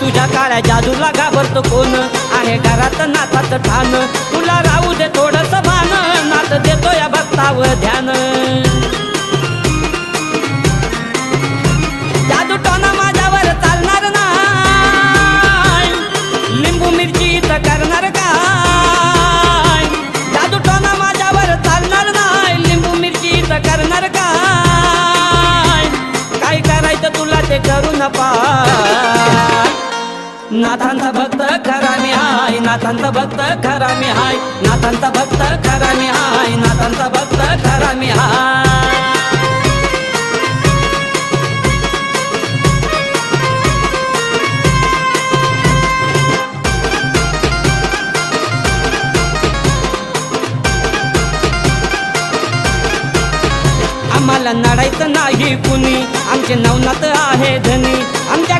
तुझ्या काळ्या जादूला घाबरतो कोण आहे घरात नाथाचं ठाण तुला राहू दे थोडंसं भान नाथ देतो या भक्तावर ध्यान जादू टोना माझ्यावर चालणार नाही लिंबू मिरची तर करणार काय जादू टोना माझ्यावर चालणार नाही लिंबू मिरची तर करणार काय करायचं तुला ते करू नका नाथांचा भक्त खरा मी हाय नाथांचा भक्त खरा मी हाय नाथांचा भक्त खरा मी हाय नाथांचा भक्त खरा मी हाय आम्हाला नडायचं नाही कुणी आमचे नवनाथ आहे धनी आमच्या